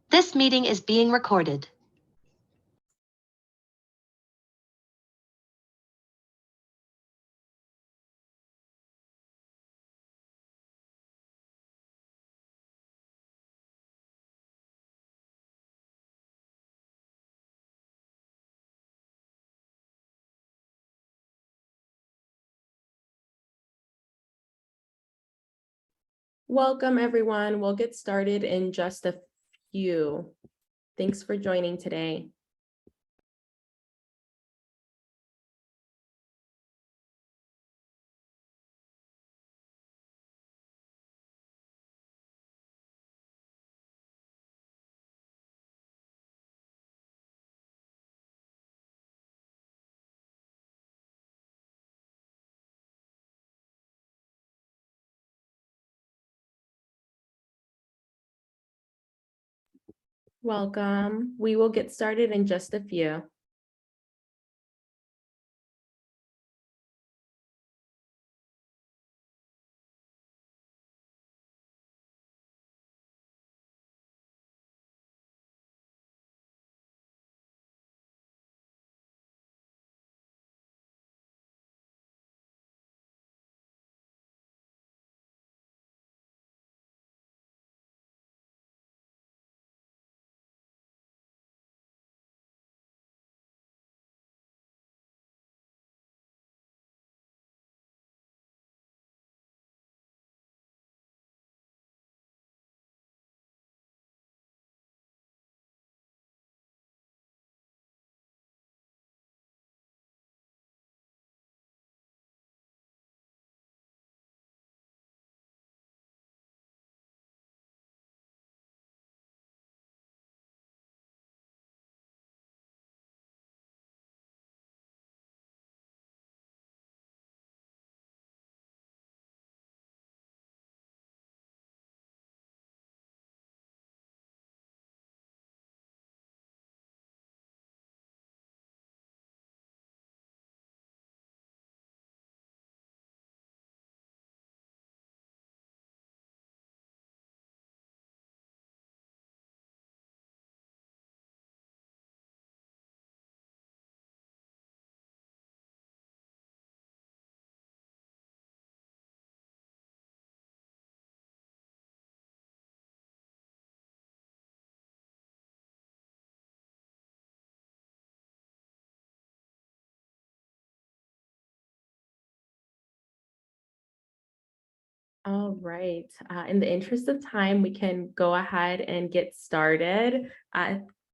This meeting is being recorded. Welcome, everyone. We'll get started in just a few. Thanks for joining today. Welcome. We will get started in just a few. All right. In the interest of time, we can go ahead and get started.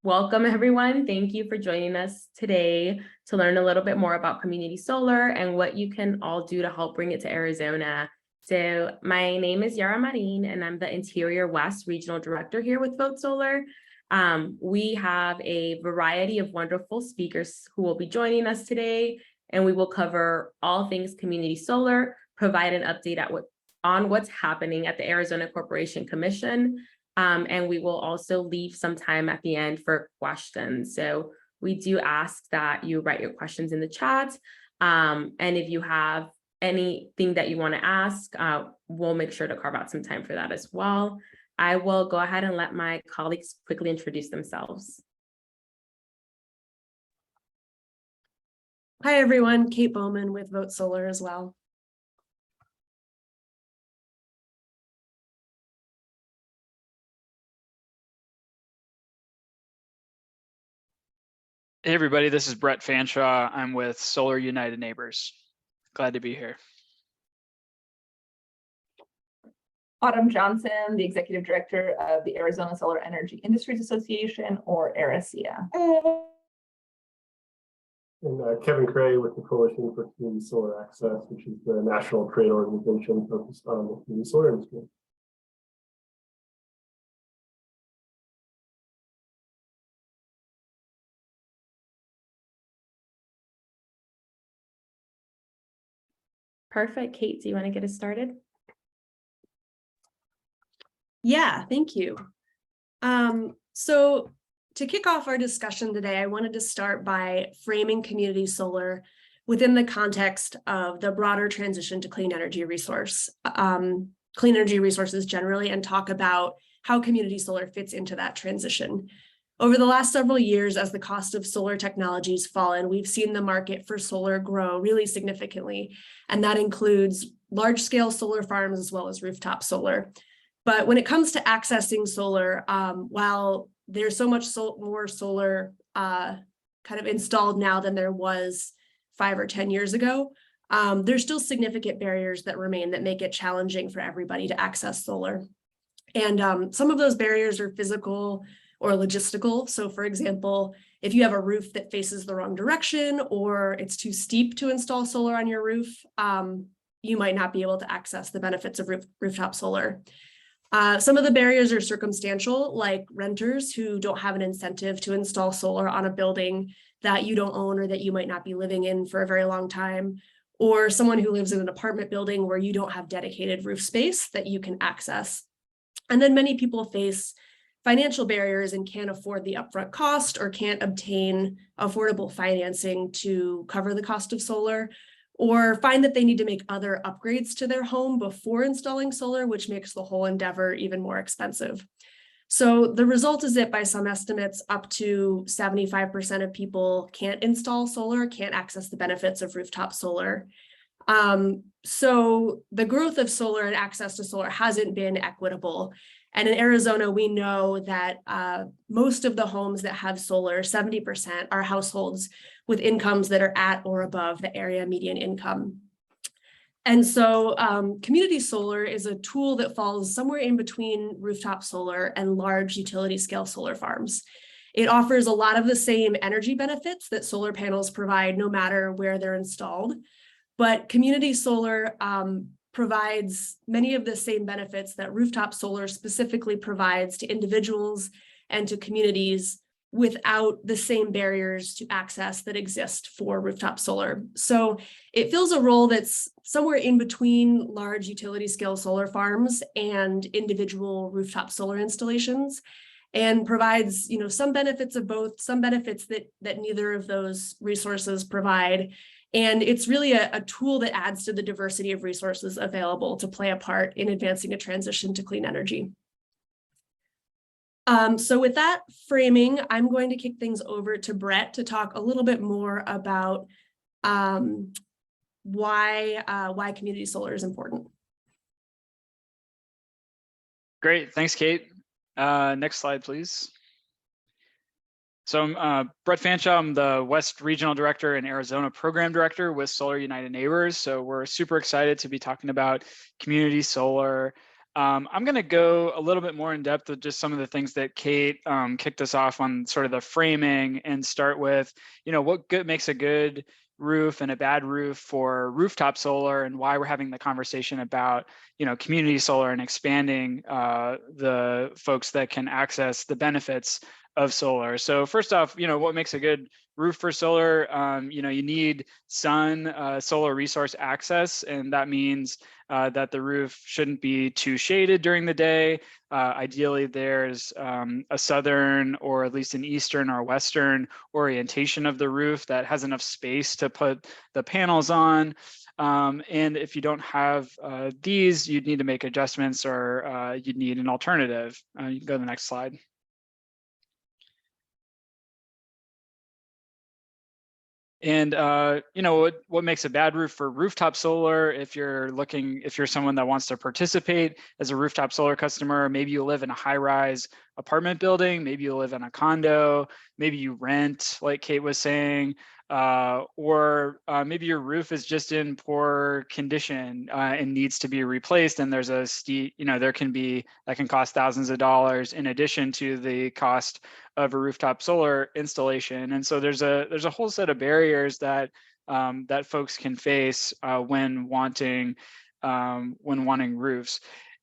Welcome, everyone. Thank you for joining us today to learn a little bit more about community solar and what you can all do to help bring it to Arizona. So my name is Yara Marin, and I'm the Interior West Regional Director here with Vote Solar. We have a variety of wonderful speakers who will be joining us today, and we will cover all things community solar, provide an update on what's happening at the Arizona Corporation Commission. And we will also leave some time at the end for questions. So we do ask that you write your questions in the chat. And if you have anything that you want to ask, we'll make sure to carve out some time for that as well. I will go ahead and let my colleagues quickly introduce themselves. Hi, everyone. Kate Bowman with Vote Solar as well. Hey everybody, this is Brett Fanshaw. I'm with Solar United Neighbors. Glad to be here. Autumn Johnson, the Executive Director of the Arizona Solar Energy Industries Association, or ARISEA. And Kevin Cray with the Coalition for Community Solar Access, which is the national trade organization focused on the community solar industry. Perfect. Kate, do you want to get us started? Yeah, thank you. So to kick off our discussion today, I wanted to start by framing community solar within the context of the broader transition to clean energy resources generally, and talk about how community solar fits into that transition. Over the last several years, as the cost of solar technologies fallen, we've seen the market for solar grow really significantly, and that includes large-scale solar farms as well as rooftop solar. But when it comes to accessing solar, while there's so much more solar kind of installed now than there was 5 or 10 years ago, there's still significant barriers that remain that make it challenging for everybody to access solar. And some of those barriers are physical or logistical. So for example, if you have a roof that faces the wrong direction or it's too steep to install solar on your roof, you might not be able to access the benefits of rooftop solar. Some of the barriers are circumstantial, like renters who don't have an incentive to install solar on a building that you don't own or that you might not be living in for a very long time, or someone who lives in an apartment building where you don't have dedicated roof space that you can access. And then many people face financial barriers and can't afford the upfront cost or can't obtain affordable financing to cover the cost of solar, or find that they need to make other upgrades to their home before installing solar, which makes the whole endeavor even more expensive. So the result is that by some estimates, up to 75% of people can't install solar, can't access the benefits of rooftop solar. So the growth of solar and access to solar hasn't been equitable. And in Arizona, we know that most of the homes that have solar, 70%, are households with incomes that are at or above the area median income. And so community solar is a tool that falls somewhere in between rooftop solar and large utility scale solar farms. It offers a lot of the same energy benefits that solar panels provide no matter where they're installed, but community solar provides many of the same benefits that rooftop solar specifically provides to individuals and to communities without the same barriers to access that exist for rooftop solar. So it fills a role that's somewhere in between large utility scale solar farms and individual rooftop solar installations, and provides, some benefits of both, some benefits that neither of those resources provide. And it's really a tool that adds to the diversity of resources available to play a part in advancing a transition to clean energy. So with that framing, I'm going to kick things over to Brett to talk a little bit more about why community solar is important. Great, thanks, Kate. Next slide, please. So I'm Brett Fanshaw. I'm the West Regional Director and Arizona Program Director with Solar United Neighbors. So we're super excited to be talking about community solar. I'm going to go a little bit more in depth with just some of the things that Kate kicked us off on, sort of the framing, and start with, what makes a good roof and a bad roof for rooftop solar, and why we're having the conversation about, community solar and expanding the folks that can access the benefits of solar. So first off, what makes a good roof for solar? You need solar resource access, and that means that the roof shouldn't be too shaded during the day. Ideally, there's a southern, or at least an eastern or western orientation of the roof that has enough space to put the panels on. And if you don't have these, you'd need to make adjustments, or you'd need an alternative. You can go to the next slide. And what makes a bad roof for rooftop solar? If you're someone that wants to participate as a rooftop solar customer, maybe you live in a high-rise apartment building, maybe you live in a condo, maybe you rent, like Kate was saying, or maybe your roof is just in poor condition and needs to be replaced, and there's a steep, that can cost thousands of dollars in addition to the cost of a rooftop solar installation. And so there's a whole set of barriers that that folks can face when wanting roofs.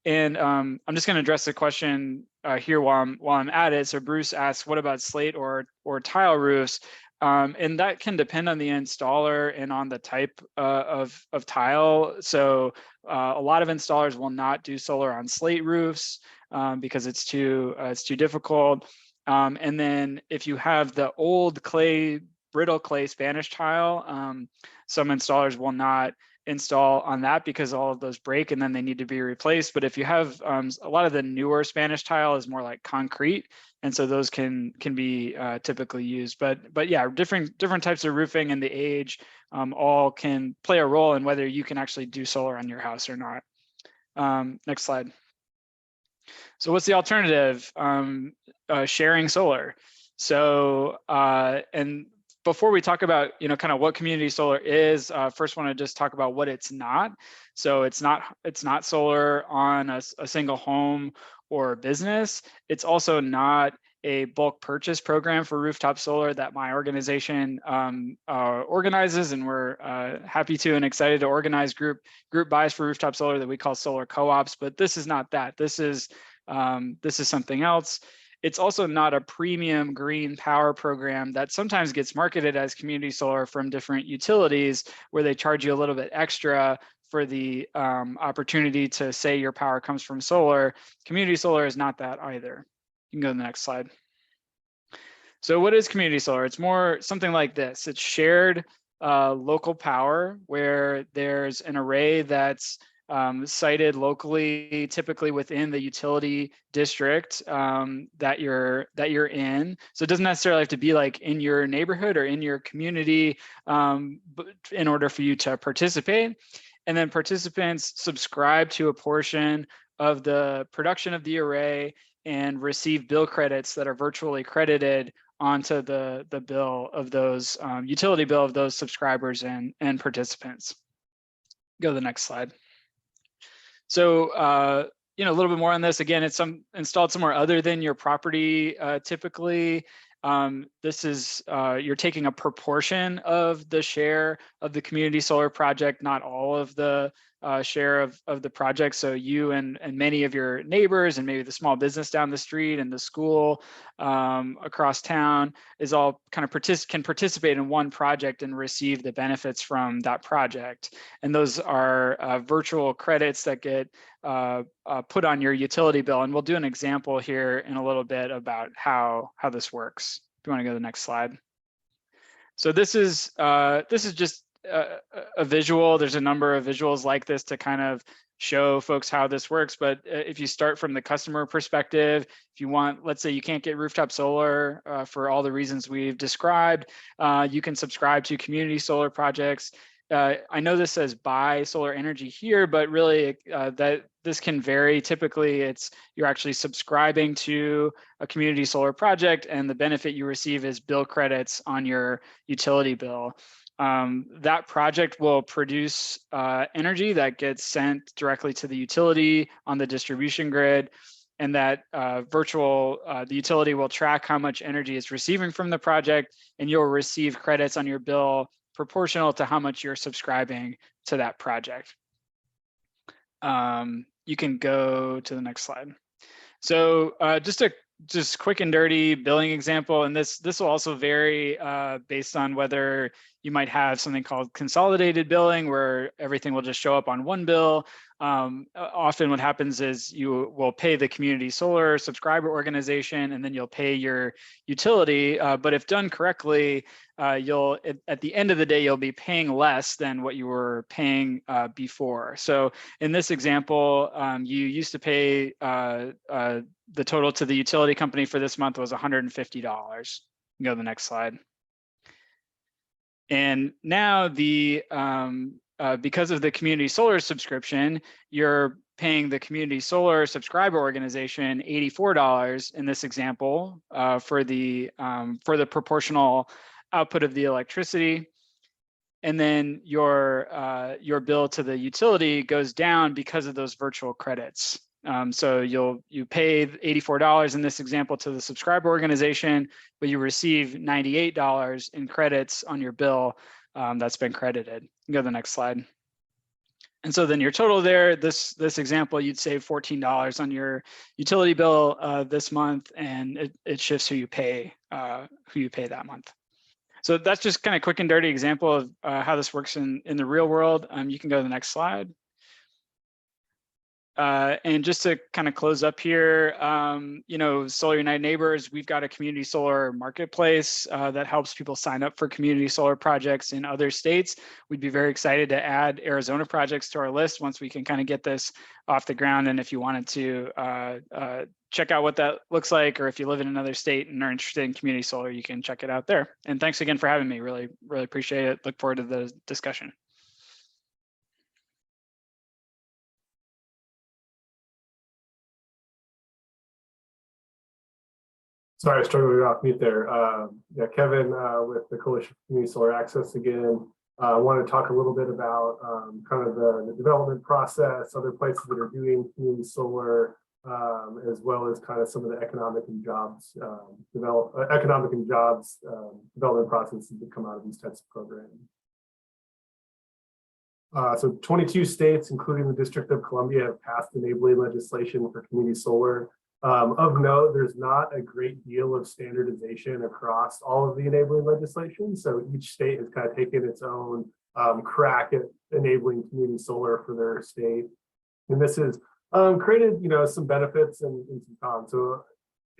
And I'm just going to address the question here while I'm at it. So Bruce asks, what about slate or tile roofs? And that can depend on the installer and on the type of tile. So a lot of installers will not do solar on slate roofs because it's too difficult. And then if you have the old brittle clay Spanish tile, some installers will not install on that because all of those break and then they need to be replaced. But if you have a lot of the newer Spanish tile is more like concrete, and so those can be typically used. But yeah, different types of roofing and the age all can play a role in whether you can actually do solar on your house or not. Next slide. So what's the alternative? Sharing solar. So and before we talk about, kind of what community solar is, first want to just talk about what it's not. So it's not solar on a single home or business. It's also not a bulk purchase program for rooftop solar that my organization organizes, and we're happy to and excited to organize group buys for rooftop solar that we call solar co-ops. But this is not that. This is something else. It's also not a premium green power program that sometimes gets marketed as community solar from different utilities, where they charge you a little bit extra for the opportunity to say your power comes from solar. Community solar is not that either. You can go to the next slide. So what is community solar? It's more something like this. It's shared local power where there's an array that's sited locally, typically within the utility district that you're in. So it doesn't necessarily have to be like in your neighborhood or in your community but in order for you to participate. And then participants subscribe to a portion of the production of the array and receive bill credits that are virtually credited onto the bill of those utility bill of those subscribers and participants. Go to the next slide. So, a little bit more on this. Again, it's installed somewhere other than your property. Typically, this is you're taking a proportion of the share of the community solar project, not all of the share of the project. So you and many of your neighbors and maybe the small business down the street and the school across town is all kind of can participate in one project and receive the benefits from that project. And those are virtual credits that get put on your utility bill. And we'll do an example here in a little bit about how this works. If you want to go to the next slide. So this is just a visual. There's a number of visuals like this to kind of show folks how this works. But if you start from the customer perspective, if you want, let's say you can't get rooftop solar for all the reasons we've described, you can subscribe to community solar projects. I know this says buy solar energy here, but really that this can vary. Typically, you're actually subscribing to a community solar project, and the benefit you receive is bill credits on your utility bill. That project will produce energy that gets sent directly to the utility on the distribution grid, and that the utility will track how much energy it's receiving from the project, and you'll receive credits on your bill proportional to how much you're subscribing to that project. You can go to the next slide. So just quick and dirty billing example, and this will also vary based on whether you might have something called consolidated billing, where everything will just show up on one bill. Often what happens is you will pay the community solar subscriber organization, and then you'll pay your utility. But if done correctly, at the end of the day, you'll be paying less than what you were paying before. So in this example, you used to pay the total to the utility company for this month was $150. Go to the next slide. And now because of the community solar subscription, you're paying the community solar subscriber organization $84 in this example for the proportional output of the electricity. And then your bill to the utility goes down because of those virtual credits. So you pay $84 in this example to the subscriber organization, but you receive $98 in credits on your bill that's been credited. Go to the next slide. And so then your total there, this example, you'd save $14 on your utility bill this month, and it shifts who you pay that month. So that's just kind of quick and dirty example of how this works in the real world. You can go to the next slide. And just to kind of close up here, Solar United Neighbors, we've got a community solar marketplace that helps people sign up for community solar projects in other states. We'd be very excited to add Arizona projects to our list once we can kind of get this off the ground. And if you wanted to check out what that looks like, or if you live in another state and are interested in community solar, you can check it out there. And thanks again for having me. Really, really appreciate it. Look forward to the discussion. Sorry, I struggled to get off mute there. Yeah, Kevin with the Coalition for Community Solar Access again. I want to talk a little bit about kind of the development process, other places that are doing community solar, as well as kind of some of the economic and jobs development processes that come out of these types of programs. So 22 states, including the District of Columbia, have passed enabling legislation for community solar. Of note, there's not a great deal of standardization across all of the enabling legislation. So each state has kind of taken its own crack at enabling community solar for their state. And this has created, some benefits and some cons. So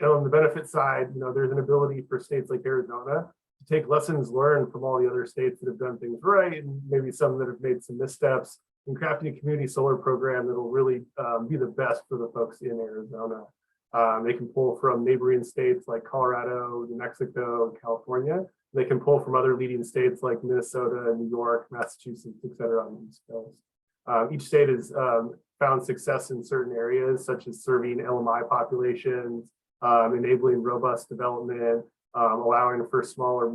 on the benefit side, there's an ability for states like Arizona to take lessons learned from all the other states that have done things right, and maybe some that have made some missteps, and crafting a community solar program that'll really be the best for the folks in Arizona. They can pull from neighboring states like Colorado, New Mexico, California. They can pull from other leading states like Minnesota, New York, Massachusetts, et cetera, on the East Coast. Each state has found success in certain areas, such as serving LMI populations, enabling robust development, allowing for smaller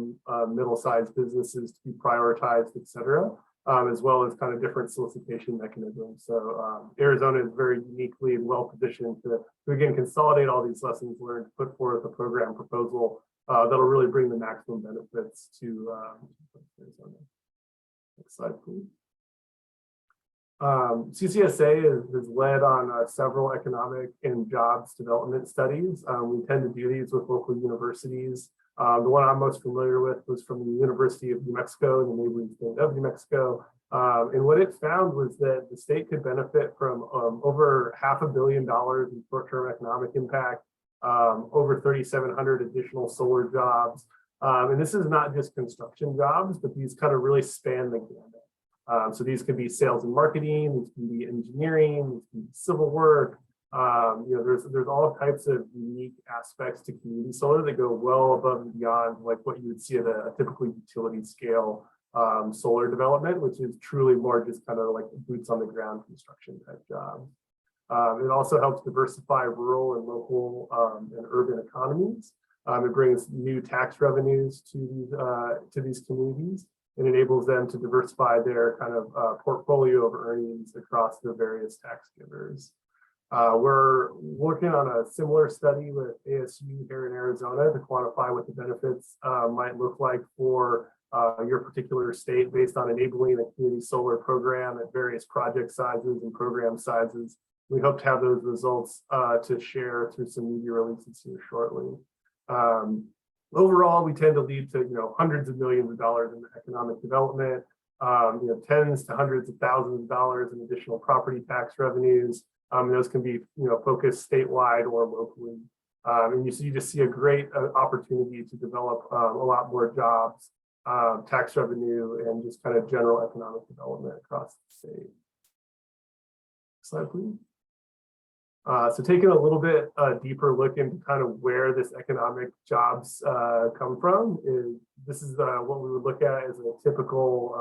middle-sized businesses to be prioritized, et cetera. As well as kind of different solicitation mechanisms. So Arizona is very uniquely and well positioned to again consolidate all these lessons learned, put forth a program proposal that'll really bring the maximum benefits to Arizona. Next slide, please. CCSA has led on several economic and jobs development studies. We tend to do these with local universities. The one I'm most familiar with was from the University of New Mexico, the neighboring state of New Mexico. And what it found was that the state could benefit from over $500 million in short-term economic impact, over 3,700 additional solar jobs. And this is not just construction jobs, but these kind of really span the gamut. So these could be sales and marketing, these can be engineering, these can be civil work. There's all types of unique aspects to community solar that go well above and beyond like what you would see at a typical utility scale solar development, which is truly more just kind of like boots on the ground construction type job. It also helps diversify rural and local and urban economies. It brings new tax revenues to these communities and enables them to diversify their kind of portfolio of earnings across their various tax givers. We're working on a similar study with ASU here in Arizona to quantify what the benefits might look like for your particular state based on enabling a community solar program at various project sizes and program sizes. We hope to have those results to share through some media releases here shortly. Overall, we tend to lead to hundreds of millions of dollars in economic development, tens to hundreds of thousands of dollars in additional property tax revenues. Those can be focused statewide or locally. And you just see a great opportunity to develop a lot more jobs, tax revenue, and just kind of general economic development across the state. Next slide, please. So taking a little bit deeper look into kind of where this economic jobs come from, this is what we would look at as a typical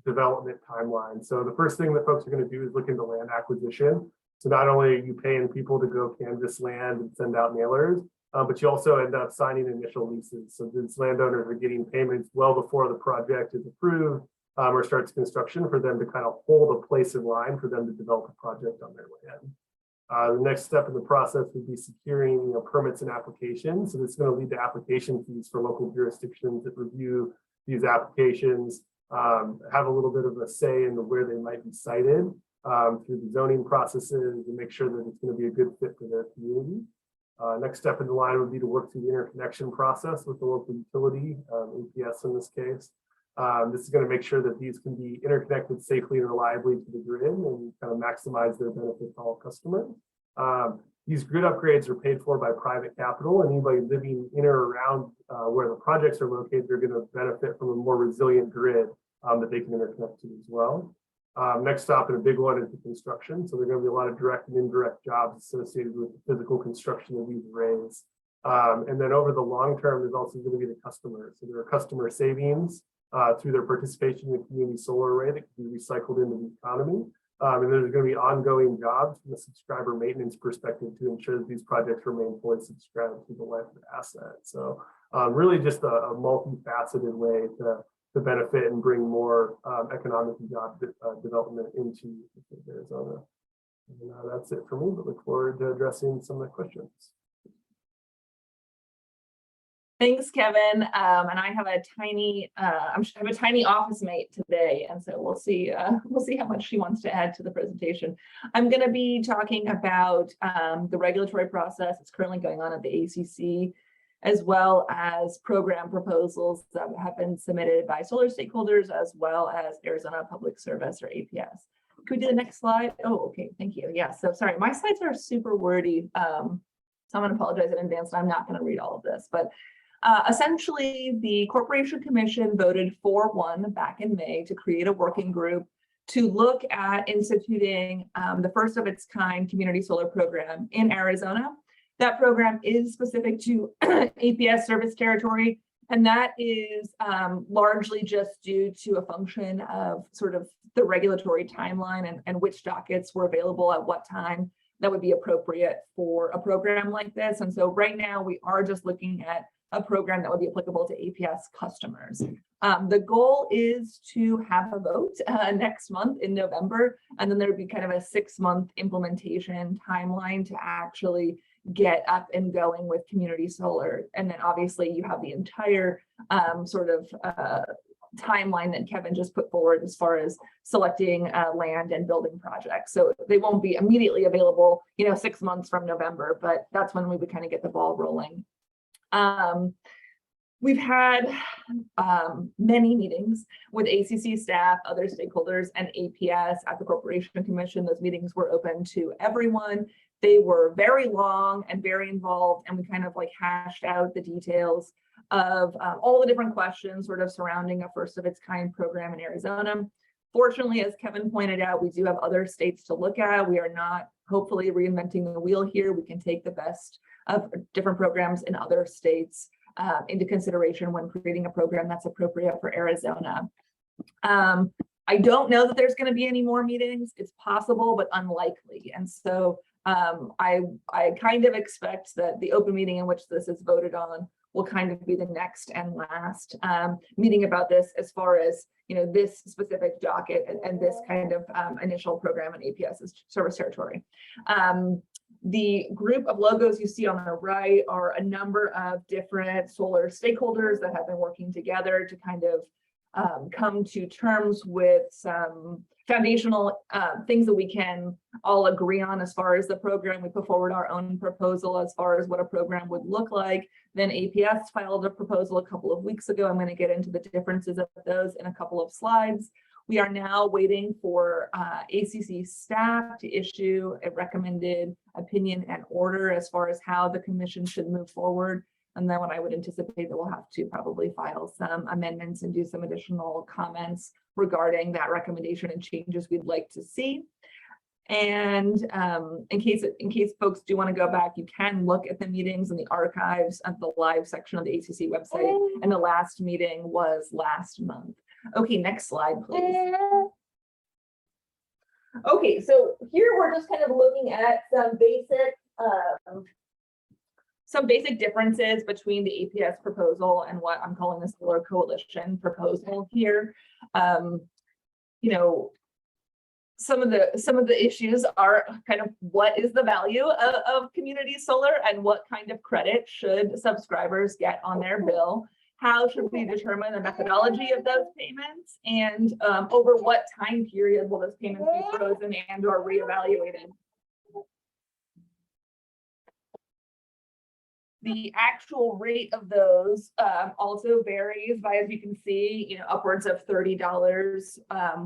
development timeline. So the first thing that folks are going to do is look into land acquisition. So not only are you paying people to go canvass land and send out mailers, but you also end up signing initial leases. So these landowners are getting payments well before the project is approved or starts construction for them to kind of hold a place in line for them to develop a project on their land. The next step in the process would be securing permits and applications. So this is going to lead to application fees for local jurisdictions that review these applications, have a little bit of a say in where they might be sited through the zoning processes and make sure that it's going to be a good fit for their community. Next step in the line would be to work through the interconnection process with the local utility, APS in this case. This is going to make sure that these can be interconnected safely and reliably to the grid and kind of maximize their benefit to all customers. These grid upgrades are paid for by private capital, and anybody living in or around where the projects are located, they're going to benefit from a more resilient grid that they can interconnect to as well. Next stop, and a big one, is the construction. So there are going to be a lot of direct and indirect jobs associated with the physical construction of these arrays. And then over the long term, there's also going to be the customers. So there are customer savings through their participation in the community solar array that can be recycled into the economy. And there's going to be ongoing jobs from a subscriber maintenance perspective to ensure that these projects remain fully subscribed through the life of the asset. So really just a multifaceted way to benefit and bring more economic and job development into Arizona. And that's it for me, but look forward to addressing some of the questions. Thanks, Kevin. And I have a tiny, I have a tiny office mate today, and so we'll see how much she wants to add to the presentation. I'm going to be talking about the regulatory process that's currently going on at the ACC, as well as program proposals that have been submitted by solar stakeholders, as well as Arizona Public Service, or APS. Could we do the next slide? Oh, okay, thank you. Yeah, so sorry, my slides are super wordy. So I'm going to apologize in advance. I'm not going to read all of this, but essentially, the Corporation Commission voted 4-1 back in May to create a working group to look at instituting the first of its kind community solar program in Arizona. That program is specific to APS service territory, and that is largely just due to a function of sort of the regulatory timeline and which dockets were available at what time that would be appropriate for a program like this. And so right now we are just looking at a program that would be applicable to APS customers. The goal is to have a vote next month in November, and then there would be kind of a 6-month implementation timeline to actually get up and going with community solar. And then obviously you have the entire sort of timeline that Kevin just put forward as far as selecting land and building projects. So they won't be immediately available, 6 months from November, but that's when we would kind of get the ball rolling. We've had many meetings with ACC staff, other stakeholders, and APS at the Corporation Commission. Those meetings were open to everyone. They were very long and very involved, and we kind of like hashed out the details of all the different questions sort of surrounding a first of its kind program in Arizona. Fortunately, as Kevin pointed out, we do have other states to look at. We are not hopefully reinventing the wheel here. We can take the best of different programs in other states into consideration when creating a program that's appropriate for Arizona. I don't know that there's going to be any more meetings. It's possible, but unlikely. And so I kind of expect that the open meeting in which this is voted on will kind of be the next and last meeting about this, as far as this specific docket and this kind of initial program in APS's service territory. The group of logos you see on the right are a number of different solar stakeholders that have been working together to kind of come to terms with some foundational things that we can all agree on as far as the program. We put forward our own proposal as far as what a program would look like. Then APS filed a proposal a couple of weeks ago. I'm going to get into the differences of those in a couple of slides. We are now waiting for ACC staff to issue a recommended opinion and order as far as how the commission should move forward. And then what I would anticipate that we'll have to probably file some amendments and do some additional comments regarding that recommendation and changes we'd like to see. And in case folks do want to go back, you can look at the meetings and the archives at the live section of the ACC website. And the last meeting was last month. Okay, next slide, please. Okay, so here we're just kind of looking at some basic differences between the APS proposal and what I'm calling the Solar Coalition proposal here. Some of the issues are kind of what is the value of community solar and what kind of credit should subscribers get on their bill? How should we determine the methodology of those payments? And over what time period will those payments be frozen and or reevaluated? The actual rate of those also varies by, as you can see, upwards of $30,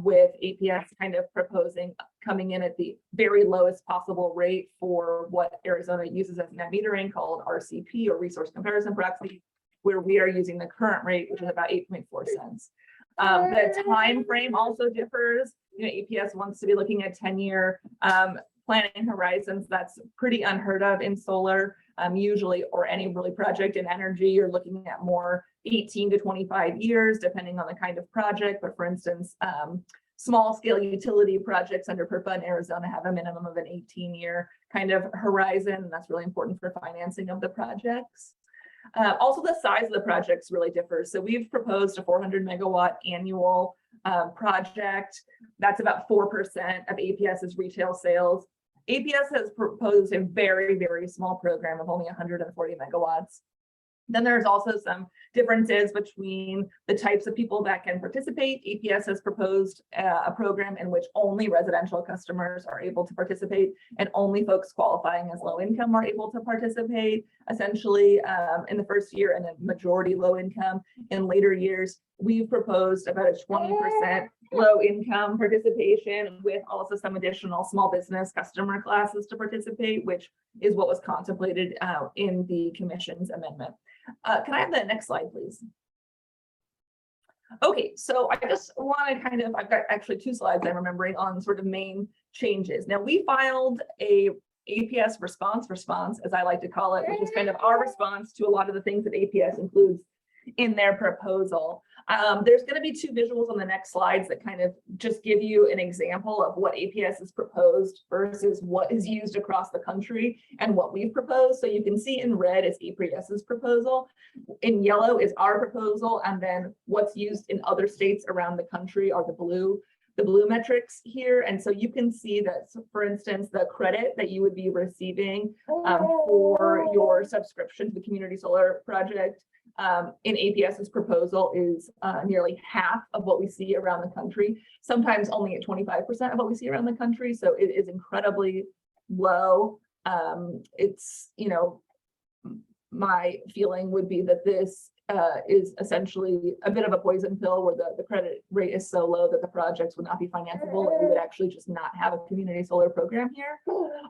with APS kind of proposing coming in at the very lowest possible rate for what Arizona uses as net metering, called RCP, or resource comparison proxy, where we are using the current rate, which is about 8.4 cents. The time frame also differs. APS wants to be looking at 10-year planning horizons. That's pretty unheard of in solar. Usually, or any really project in energy, you're looking at more 18 to 25 years, depending on the kind of project. But for instance, small scale utility projects under PURPA in Arizona have a minimum of an 18-year kind of horizon. That's really important for financing of the projects. Also, the size of the projects really differs. So we've proposed a 400 megawatt annual project. That's about 4% of APS's retail sales. APS has proposed a very, very small program of only 140 megawatts. Then there's also some differences between the types of people that can participate. APS has proposed a program in which only residential customers are able to participate, and only folks qualifying as low income are able to participate, essentially in the first year, and a majority low income. In later years, we've proposed about a 20% low income participation, with also some additional small business customer classes to participate, which is what was contemplated in the commission's amendment. Can I have the next slide, please? Okay, so I just want to I've got actually 2 slides I'm remembering on sort of main changes. Now, we filed a APS response, as I like to call it, which is kind of our response to a lot of the things that APS includes in their proposal. There's going to be 2 visuals on the next slides that kind of just give you an example of what APS has proposed versus what is used across the country and what we've proposed. So you can see in red is APS's proposal, in yellow is our proposal, and then what's used in other states around the country are the blue metrics here. And so you can see that, so for instance, the credit that you would be receiving for your subscription to the community solar project in APS's proposal is nearly half of what we see around the country, sometimes only at 25% of what we see around the country. So it is incredibly low. It's, my feeling would be that this is essentially a bit of a poison pill, where the credit rate is so low that the projects would not be financeable, and we would actually just not have a community solar program here.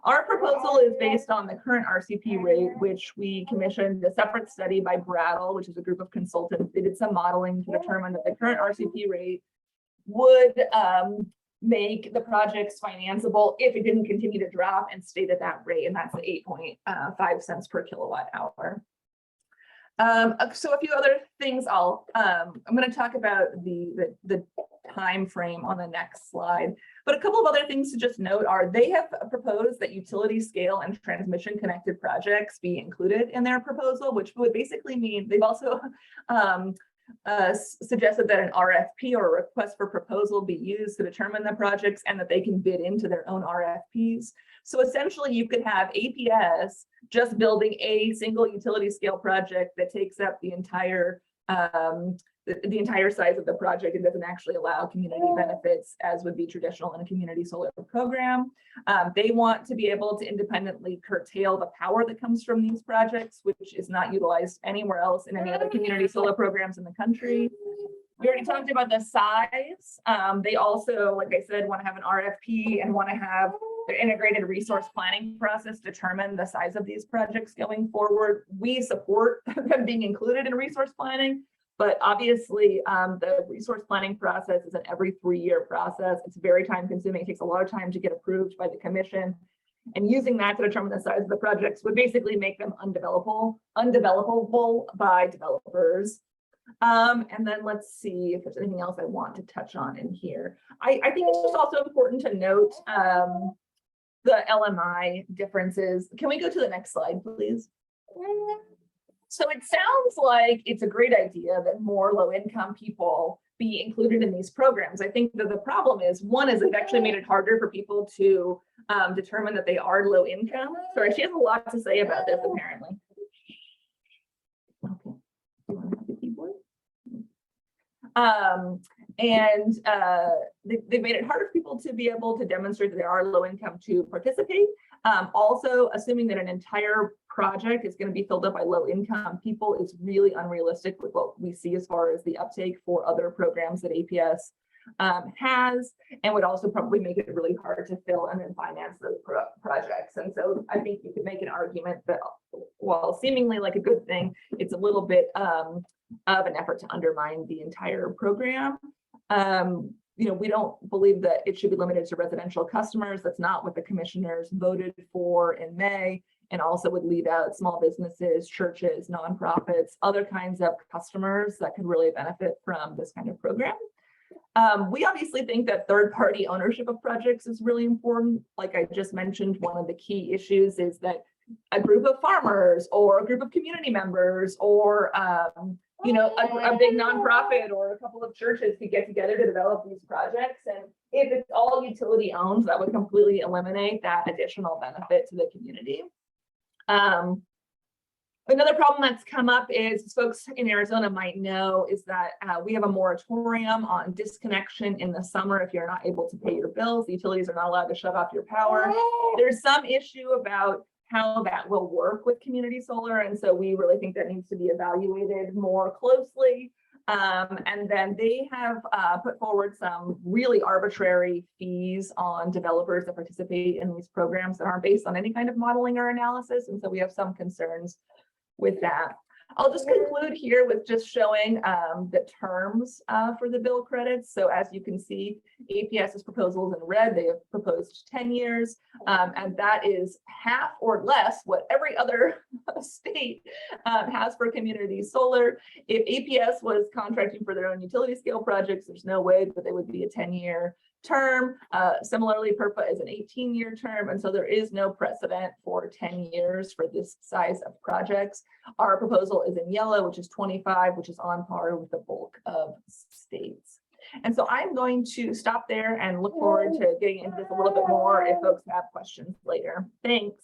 Our proposal is based on the current RCP rate, which we commissioned a separate study by Brattle, which is a group of consultants. They did some modeling to determine that the current RCP rate would make the projects financeable if it didn't continue to drop and stayed at that rate, and that's the 8.5 cents per kilowatt hour. So a few other things I'm going to talk about the time frame on the next slide, but a couple of other things to just note are they have proposed that utility scale and transmission connected projects be included in their proposal, which would basically mean they've also suggested that an RFP, or a request for proposal, be used to determine the projects, and that they can bid into their own RFPs. So essentially, you could have APS just building a single utility scale project that takes up the entire size of the project and doesn't actually allow community benefits as would be traditional in a community solar program. They want to be able to independently curtail the power that comes from these projects, which is not utilized anywhere else in any other community solar programs in the country. We already talked about the size. They also, like I said, want to have an RFP and want to have their integrated resource planning process determine the size of these projects going forward. We support them being included in resource planning, but obviously the resource planning process is an every 3-year process. It's very time consuming. It takes a lot of time to get approved by the commission. And using that to determine the size of the projects would basically make them undevelopable by developers. And then let's see if there's anything else I want to touch on in here. I think it's just also important to note the LMI differences. Can we go to the next slide, please? So it sounds like it's a great idea that more low-income people be included in these programs. I think that the problem is, one is they've actually made it harder for people to determine that they are low income. Sorry, she has a lot to say about this, apparently. Okay. Do you want to have the keyboard? They've made it harder for people to be able to demonstrate that they are low income to participate. Also, assuming that an entire project is going to be filled up by low-income people is really unrealistic with what we see as far as the uptake for other programs that APS has, and would also probably make it really hard to fill and then finance those projects. And so I think you could make an argument that while seemingly like a good thing, it's a little bit of an effort to undermine the entire program. We don't believe that it should be limited to residential customers. That's not what the commissioners voted for in May, and also would leave out small businesses, churches, nonprofits, other kinds of customers that could really benefit from this kind of program. We obviously think that third-party ownership of projects is really important. Like I just mentioned, one of the key issues is that a group of farmers or a group of community members or a big nonprofit or a couple of churches could get together to develop these projects. And if it's all utility owned, that would completely eliminate that additional benefit to the community. Another problem that's come up is folks in Arizona might know is that we have a moratorium on disconnection in the summer. If you're not able to pay your bills, the utilities are not allowed to shut off your power. There's some issue about how that will work with community solar. And so we really think that needs to be evaluated more closely. And then they have put forward some really arbitrary fees on developers that participate in these programs that aren't based on any kind of modeling or analysis. And so we have some concerns with that. I'll just conclude here with just showing the terms for the bill credits. So as you can see, APS's proposals in red, they have proposed 10 years, and that is half or less what every other state has for community solar. If APS was contracting for their own utility scale projects, there's no way that they would be a 10-year term. Similarly, PURPA is an 18-year term, and so there is no precedent for 10 years for this size of projects. Our proposal is in yellow, which is 25, which is on par with the bulk of states. And so I'm going to stop there and look forward to getting into this a little bit more if folks have questions later. Thanks.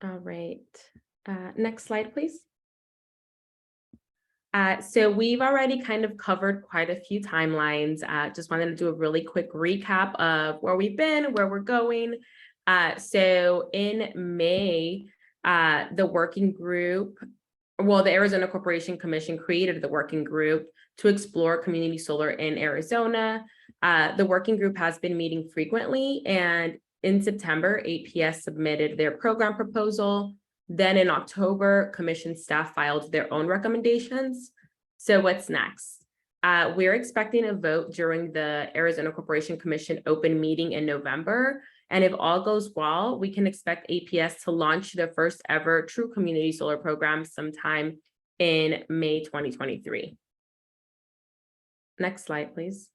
All right, next slide, please. So we've already kind of covered quite a few timelines. Just wanted to do a really quick recap of where we've been, where we're going. So in May, the working group, well, the Arizona Corporation Commission created the working group to explore community solar in Arizona. The working group has been meeting frequently, and in September, APS submitted their program proposal. Then in October, commission staff filed their own recommendations. So what's next? We're expecting a vote during the Arizona Corporation Commission open meeting in November. And if all goes well, we can expect APS to launch the first ever true community solar program sometime in May 2023. Next slide, please.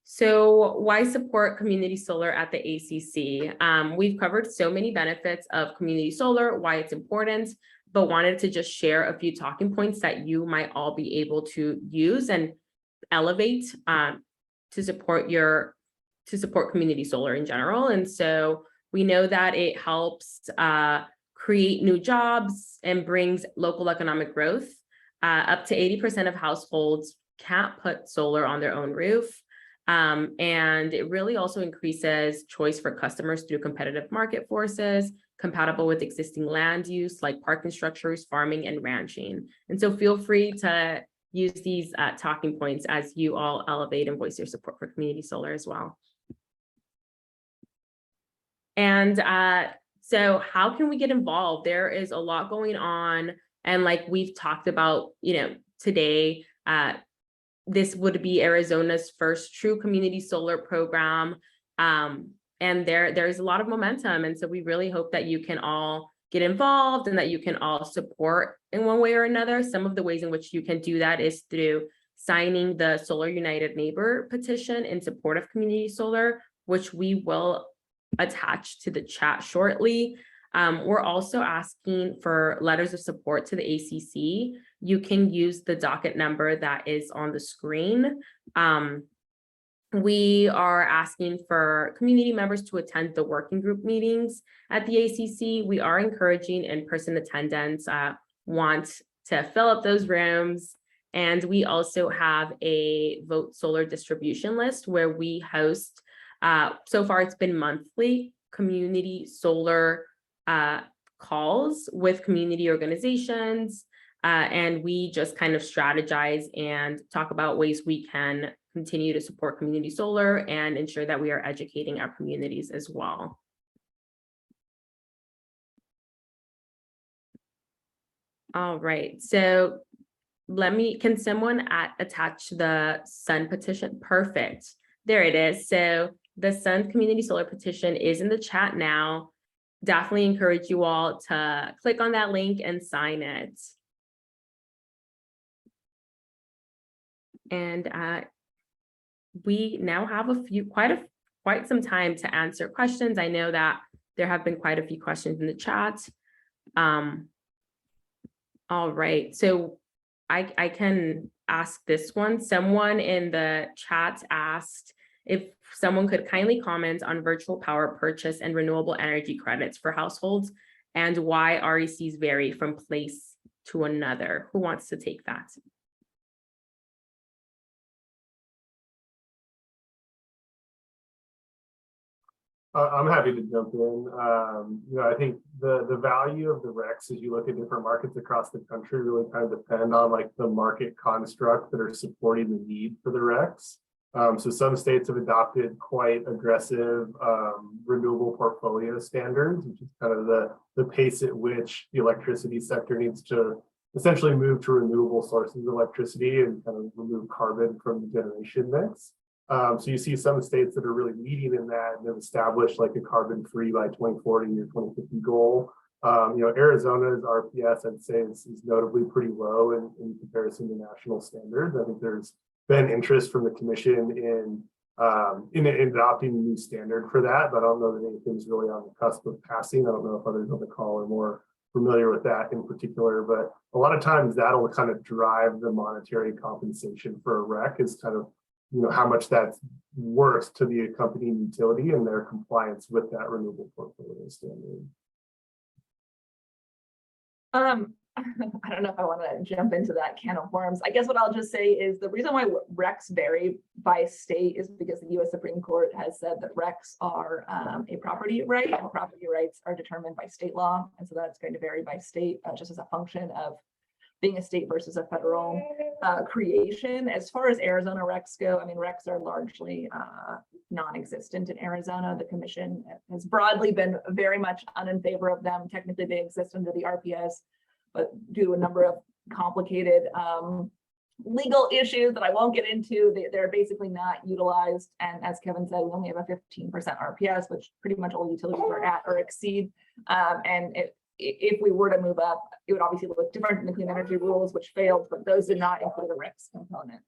So why support community solar at the ACC? We've covered so many benefits of community solar, why it's important, but wanted to just share a few talking points that you might all be able to use and elevate to support community solar in general. And so we know that it helps create new jobs and brings local economic growth. Up to 80% of households can't put solar on their own roof. And it really also increases choice for customers through competitive market forces, compatible with existing land use like parking structures, farming, and ranching. And so feel free to use these talking points as you all elevate and voice your support for community solar as well. And so how can we get involved? There is a lot going on. And like we've talked about, today, this would be Arizona's first true community solar program. And there's a lot of momentum. And so we really hope that you can all get involved and that you can all support in one way or another. Some of the ways in which you can do that is through signing the Solar United Neighbor petition in support of community solar, which we will attach to the chat shortly. We're also asking for letters of support to the ACC. You can use the docket number that is on the screen. We are asking for community members to attend the working group meetings at the ACC. We are encouraging in-person attendance, want to fill up those rooms And we also have a Vote Solar distribution list where we host, so far it's been monthly, community solar calls with community organizations. And we just kind of strategize and talk about ways we can continue to support community solar and ensure that we are educating our communities as well. All right, so can someone attach the Sun petition? Perfect. There it is. So the Sun Community Solar petition is in the chat now. Definitely encourage you all to click on that link and sign it. And we now have quite some time to answer questions. I know that there have been quite a few questions in the chat. All right, so I can ask this one. Someone in the chat asked if someone could kindly comment on virtual power purchase and renewable energy credits for households and why RECs vary from place to another. Who wants to take that? I'm happy to jump in. I think the value of the RECs as you look at different markets across the country really kind of depend on like the market construct that are supporting the need for the RECs. So some states have adopted quite aggressive renewable portfolio standards, which is kind of the pace at which the electricity sector needs to essentially move to renewable sources of electricity and kind of remove carbon from the generation mix. So you see some states that are really leading in that and have established like a carbon-free by 2040 or 2050 goal. Arizona's RPS, I'd say, is notably pretty low in comparison to national standards. I think there's been interest from the commission in adopting a new standard for that, but I don't know that anything's really on the cusp of passing. I don't know if others on the call are more familiar with that in particular, but a lot of times that'll kind of drive the monetary compensation for a REC is kind of how much that's worth to the accompanying utility and their compliance with that renewable portfolio standard. I don't know if I want to jump into that can of worms. I guess what I'll just say is the reason why RECs vary by state is because the U.S. Supreme Court has said that RECs are a property right, and property rights are determined by state law, and so that's going to vary by state just as a function of being a state versus a federal creation. As far as Arizona RECs go, I mean, RECs are largely non-existent in Arizona. The commission has broadly been very much in favor of them. Technically, they exist under the RPS, but due to a number of complicated legal issues that I won't get into, they're basically not utilized. And as Kevin said, we only have a 15% RPS, which pretty much all utilities are at or exceed. If we were to move up, it would obviously look different in the clean energy rules, which failed, but those did not include the RECs component.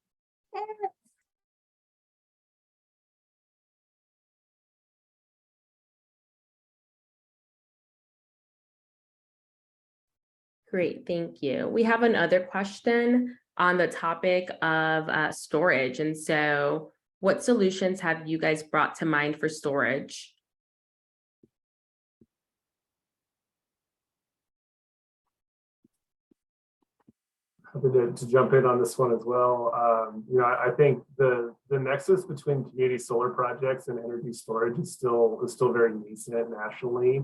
Great, thank you. We have another question on the topic of storage. And so what solutions have you guys brought to mind for storage? Happy to jump in on this one as well. I think the nexus between community solar projects and energy storage is still very nascent nationally.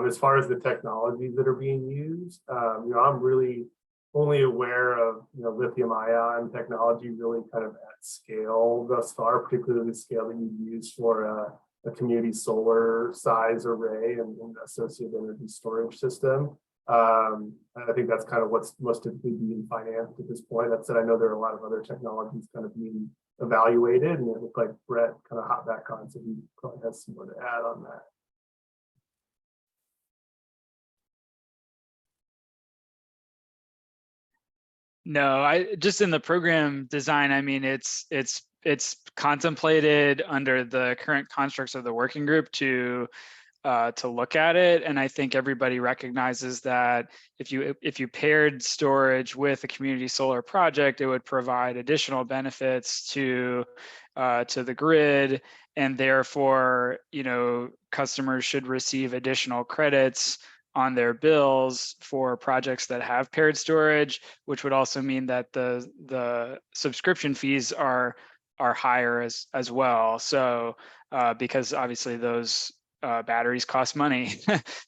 As far as the technologies that are being used, I'm really only aware of lithium ion technology really kind of at scale thus far, particularly the scale that you use for a community solar size array and associated energy storage system. I think that's kind of what's most typically being financed at this point. That said, I know there are a lot of other technologies kind of being evaluated, and it looked like Brett kind of hopped back on, so he probably has some more to add on that. No, I just in the program design, I mean, it's contemplated under the current constructs of the working group to look at it. And I think everybody recognizes that if you paired storage with a community solar project, it would provide additional benefits to the grid, and therefore, customers should receive additional credits on their bills for projects that have paired storage, which would also mean that the subscription fees are higher as well. So because obviously those batteries cost money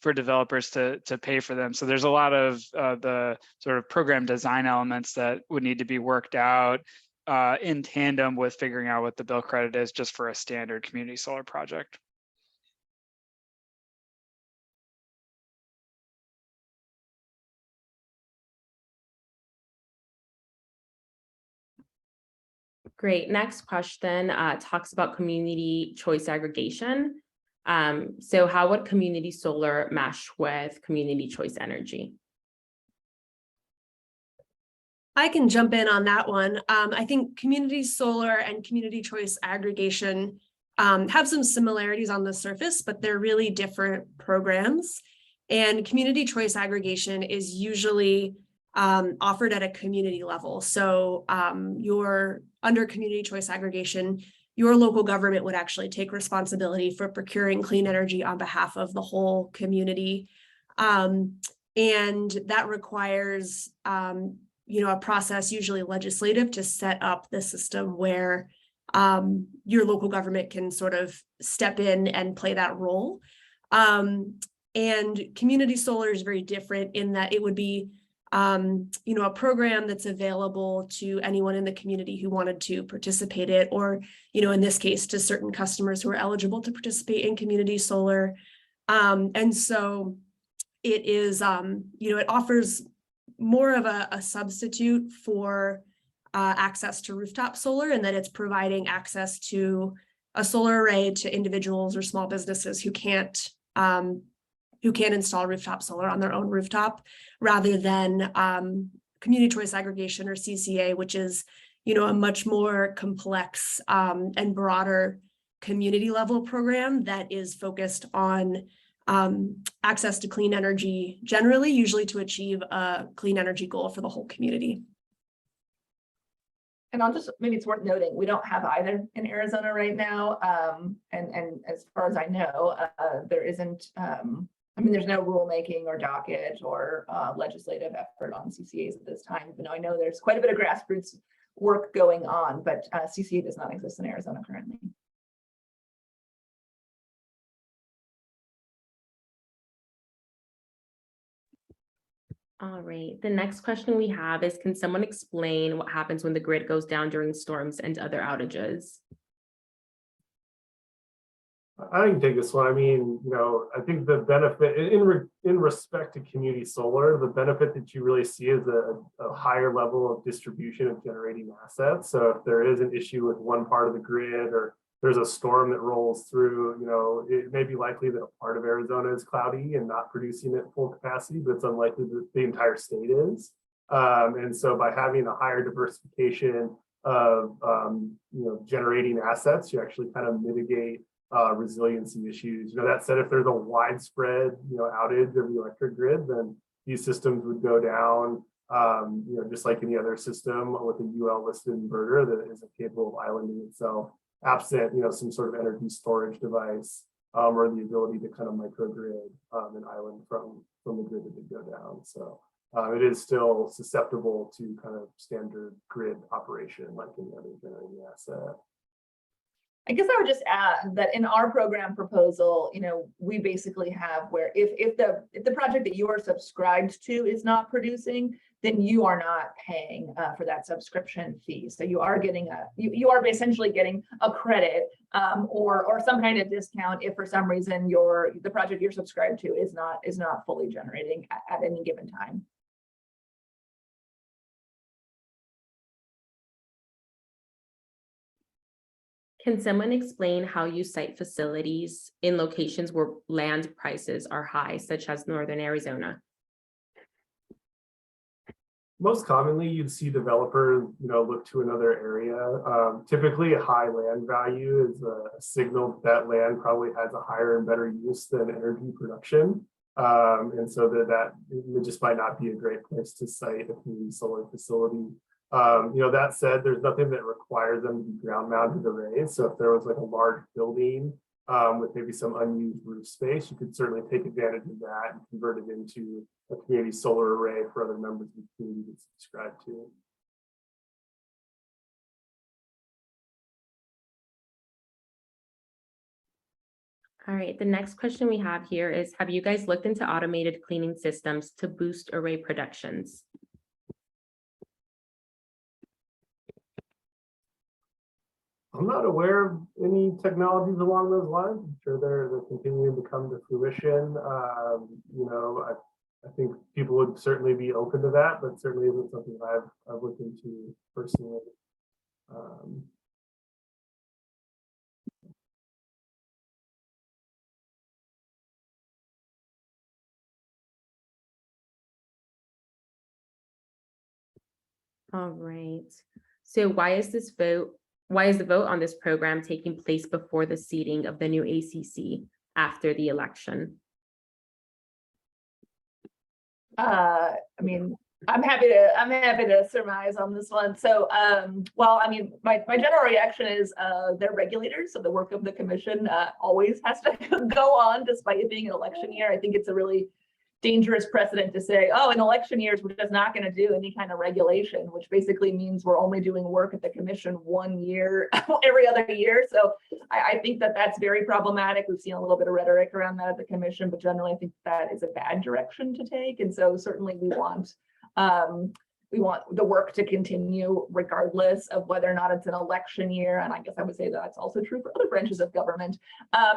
for developers to pay for them. So there's a lot of the sort of program design elements that would need to be worked out in tandem with figuring out what the bill credit is just for a standard community solar project. Great. Next question talks about community choice aggregation. So how would community solar mesh with community choice energy? I can jump in on that one. I think community solar and community choice aggregation have some similarities on the surface, but they're really different programs. And community choice aggregation is usually offered at a community level. So you're under community choice aggregation, your local government would actually take responsibility for procuring clean energy on behalf of the whole community. And that requires a process, usually legislative, to set up the system where your local government can sort of step in and play that role. And community solar is very different in that it would be a program that's available to anyone in the community who wanted to participate in it, or, in this case, to certain customers who are eligible to participate in community solar. And so it is, it offers more of a substitute for access to rooftop solar, and that it's providing access to a solar array to individuals or small businesses who can't install rooftop solar on their own rooftop, rather than community choice aggregation, or CCA, which is, a much more complex and broader community level program that is focused on access to clean energy generally, usually to achieve a clean energy goal for the whole community. And maybe it's worth noting, we don't have either in Arizona right now. And as far as I know, there isn't, there's no rulemaking or docket or legislative effort on CCAs at this time, even though I know there's quite a bit of grassroots work going on, but CCA does not exist in Arizona currently. All right, the next question we have is, can someone explain what happens when the grid goes down during storms and other outages? I can take this one. I think the benefit in respect to community solar, the benefit that you really see is a higher level of distribution of generating assets. So if there is an issue with one part of the grid, or there's a storm that rolls through, it may be likely that a part of Arizona is cloudy and not producing at full capacity, but it's unlikely that the entire state is. And so by having a higher diversification of generating assets, you actually kind of mitigate resiliency issues. That said, if there's a widespread outage of the electric grid, then these systems would go down, just like any other system with a UL listed inverter that isn't capable of islanding itself, absent some sort of energy storage device or the ability to kind of microgrid an island from the grid that did go down. So it is still susceptible to kind of standard grid operation like any other generating asset. I guess I would just add that in our program proposal, we basically have where if the project that you are subscribed to is not producing, then you are not paying for that subscription fee. So you are getting you are essentially getting a credit or some kind of discount if for some reason the project you're subscribed to is not fully generating at any given time. Can someone explain how you site facilities in locations where land prices are high, such as Northern Arizona? Most commonly, you'd see developers, look to another area. Typically, a high land value is a signal that land probably has a higher and better use than energy production. And so that it just might not be a great place to site a community solar facility. That said, there's nothing that requires them to be ground mounted arrays. So if there was like a large building with maybe some unused roof space, you could certainly take advantage of that and convert it into a community solar array for other members of the community to subscribe to. All right, the next question we have here is, have you guys looked into automated cleaning systems to boost array productions? I'm not aware of any technologies along those lines. I'm sure they're continuing to come to fruition. You know, I think people would certainly be open to that, but certainly isn't something that I've looked into personally. All right, so why is the vote on this program taking place before the seating of the new ACC after the election? I mean, I'm happy to surmise on this one. So, well, I mean, my general reaction is they're regulators, so the work of the commission always has to go on despite it being an election year. I think it's a really dangerous precedent to say, oh, in election years, we're just not going to do any kind of regulation, which basically means we're only doing work at the commission 1 year every other year. So I think that that's very problematic. We've seen a little bit of rhetoric around that at the commission, but generally I think that is a bad direction to take. And so certainly we want the work to continue regardless of whether or not it's an election year. And I guess I would say that's also true for other branches of government.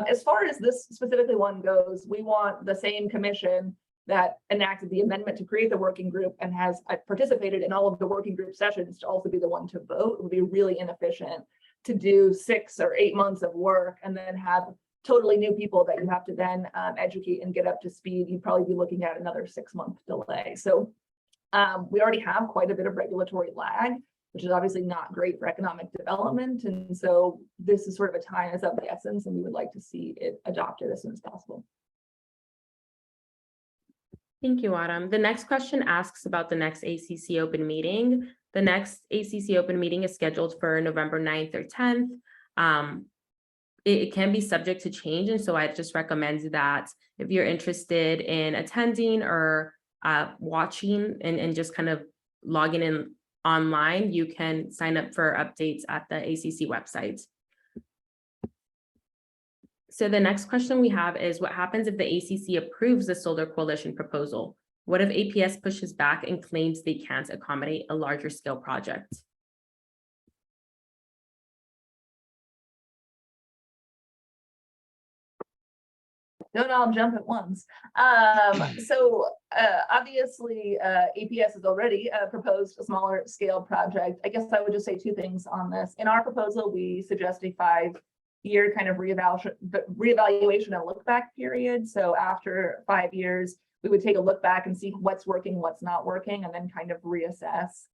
As far as this specifically one goes, we want the same commission that enacted the amendment to create the working group and has participated in all of the working group sessions to also be the one to vote. It would be really inefficient to do 6 or 8 months of work and then have totally new people that you have to then educate and get up to speed. You'd probably be looking at another 6-month delay. So we already have quite a bit of regulatory lag, which is obviously not great for economic development. And so this is sort of a time is of the essence, and we would like to see it adopted as soon as possible. Thank you, Autumn. The next question asks about the next ACC open meeting. The next ACC open meeting is scheduled for November 9th or 10th. It can be subject to change, and so I just recommend that if you're interested in attending or watching and just kind of logging in online, you can sign up for updates at the ACC website. So the next question we have is, what happens if the ACC approves the Solar Coalition proposal? What if APS pushes back and claims they can't accommodate a larger scale project? Don't all jump at once. Obviously, APS has already proposed a smaller scale project. I guess I would just say 2 things on this. In our proposal, we suggest a 5-year kind of reevaluation and look back period. So after 5 years, we would take a look back and see what's working, what's not working, and then kind of reassess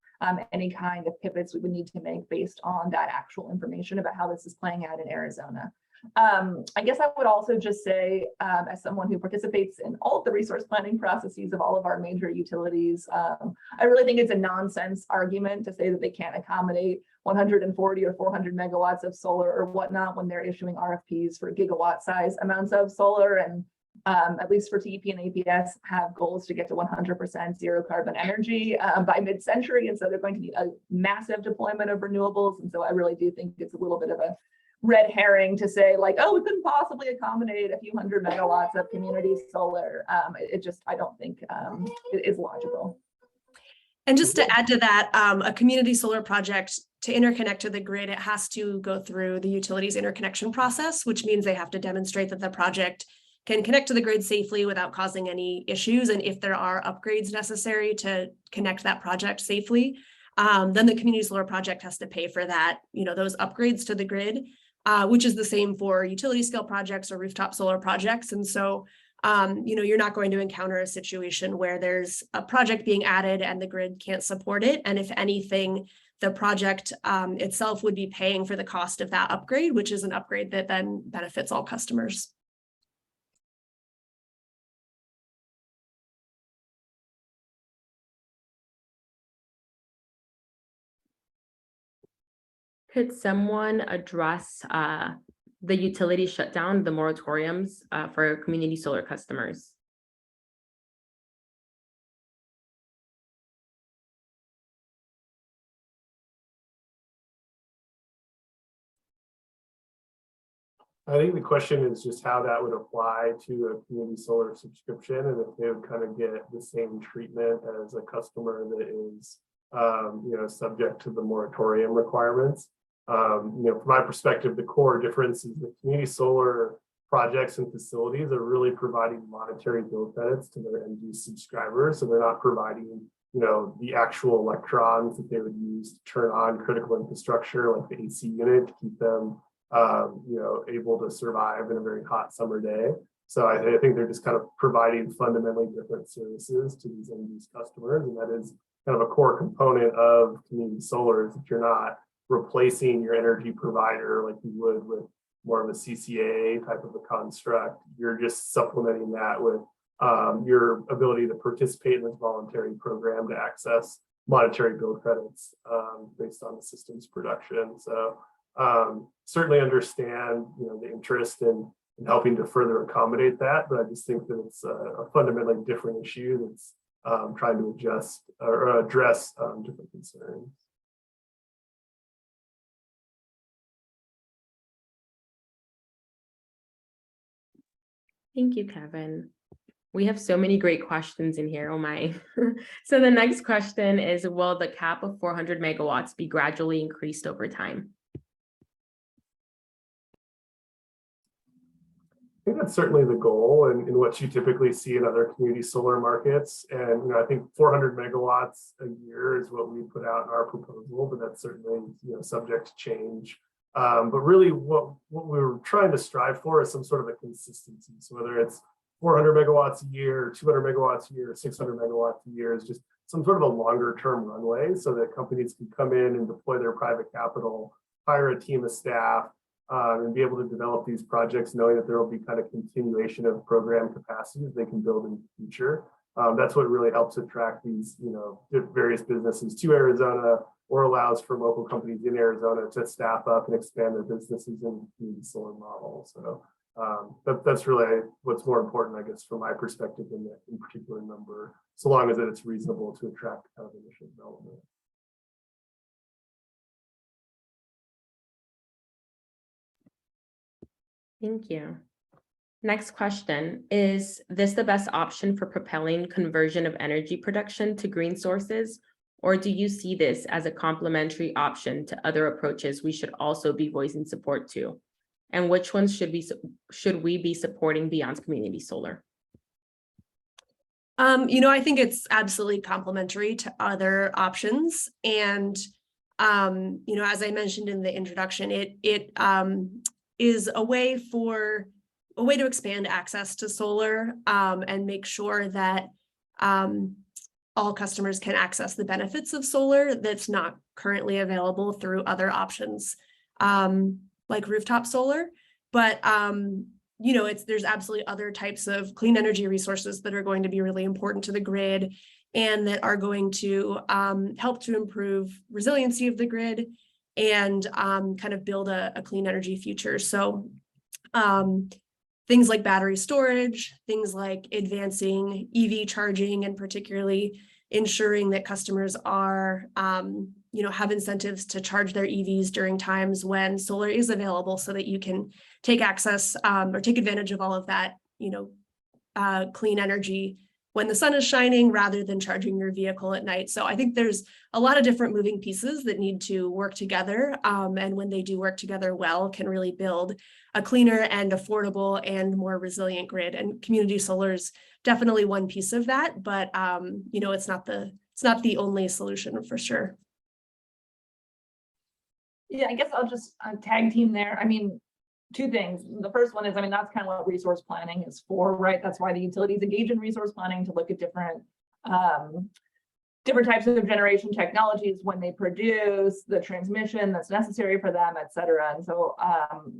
any kind of pivots we would need to make based on that actual information about how this is playing out in Arizona. I guess I would also just say, as someone who participates in all of the resource planning processes of all of our major utilities, I really think it's a nonsense argument to say that they can't accommodate 140 or 400 megawatts of solar or whatnot when they're issuing RFPs for gigawatt size amounts of solar. And at least for TEP and APS, have goals to get to 100% zero carbon energy by mid-century. And so they're going to need a massive deployment of renewables. And so I really do think it's a little bit of a red herring to say like, oh, we couldn't possibly accommodate a few hundred megawatts of community solar. I don't think it is logical. And just to add to that, a community solar project to interconnect to the grid, it has to go through the utilities interconnection process, which means they have to demonstrate that the project can connect to the grid safely without causing any issues. And if there are upgrades necessary to connect that project safely, then the community solar project has to pay for that, those upgrades to the grid. Which is the same for utility scale projects or rooftop solar projects. And so, you're not going to encounter a situation where there's a project being added and the grid can't support it. And if anything, the project itself would be paying for the cost of that upgrade, which is an upgrade that then benefits all customers. Could someone address the utility shutdown, the moratoriums for community solar customers. I think the question is just how that would apply to a community solar subscription, and if they would kind of get the same treatment as a customer that is, subject to the moratorium requirements. From my perspective, the core difference is that community solar projects and facilities are really providing monetary bill credits to their end use subscribers, so they're not providing, the actual electrons that they would use to turn on critical infrastructure like the AC unit to keep them able to survive in a very hot summer day. So I think they're just kind of providing fundamentally different services to these end use customers. And that is kind of a core component of community solar, is that you're not replacing your energy provider like you would with more of a CCA type of a construct. You're just supplementing that with your ability to participate in this voluntary program to access monetary bill credits based on the system's production. So certainly understand, the interest in helping to further accommodate that, but I just think that it's a fundamentally different issue that's trying to adjust or address different concerns. Thank you, Kevin. We have so many great questions in here. Oh my. So the next question is, will the cap of 400 megawatts be gradually increased over time? I think that's certainly the goal, and what you typically see in other community solar markets. And I think 400 megawatts a year is what we put out in our proposal, but that's certainly subject to change. But really, what we were trying to strive for is some sort of a consistency. So whether it's 400 megawatts a year, 200 megawatts a year, 600 megawatts a year, is just some sort of a longer term runway so that companies can come in and deploy their private capital, hire a team of staff, and be able to develop these projects knowing that there will be kind of continuation of program capacity that they can build in the future. That's what really helps attract these, various businesses to Arizona, or allows for local companies in Arizona to staff up and expand their businesses in the community solar model. So that's really what's more important, I guess, from my perspective in that in particular number, so long as it's reasonable to attract kind of initial development. Thank you. Next question, is this the best option for propelling conversion of energy production to green sources? Or do you see this as a complementary option to other approaches we should also be voicing support to? And which ones should we be supporting beyond community solar? I think it's absolutely complementary to other options. And, as I mentioned in the introduction, it is a way to expand access to solar and make sure that all customers can access the benefits of solar that's not currently available through other options like rooftop solar. But there's absolutely other types of clean energy resources that are going to be really important to the grid and that are going to help to improve resiliency of the grid and kind of build a clean energy future. So things like battery storage, things like advancing EV charging, and particularly ensuring that customers are, have incentives to charge their EVs during times when solar is available, so that you can take access or take advantage of all of that, clean energy when the sun is shining, rather than charging your vehicle at night. So I think there's a lot of different moving pieces that need to work together. And when they do work together well, can really build a cleaner and affordable and more resilient grid. And community solar is definitely one piece of that, but it's not the only solution for sure. Yeah, I guess I'll just tag team there. I mean, two things. The first one is, that's kind of what resource planning is for, right? That's why the utilities engage in resource planning, to look at different types of generation technologies when they produce the transmission that's necessary for them, et cetera. And so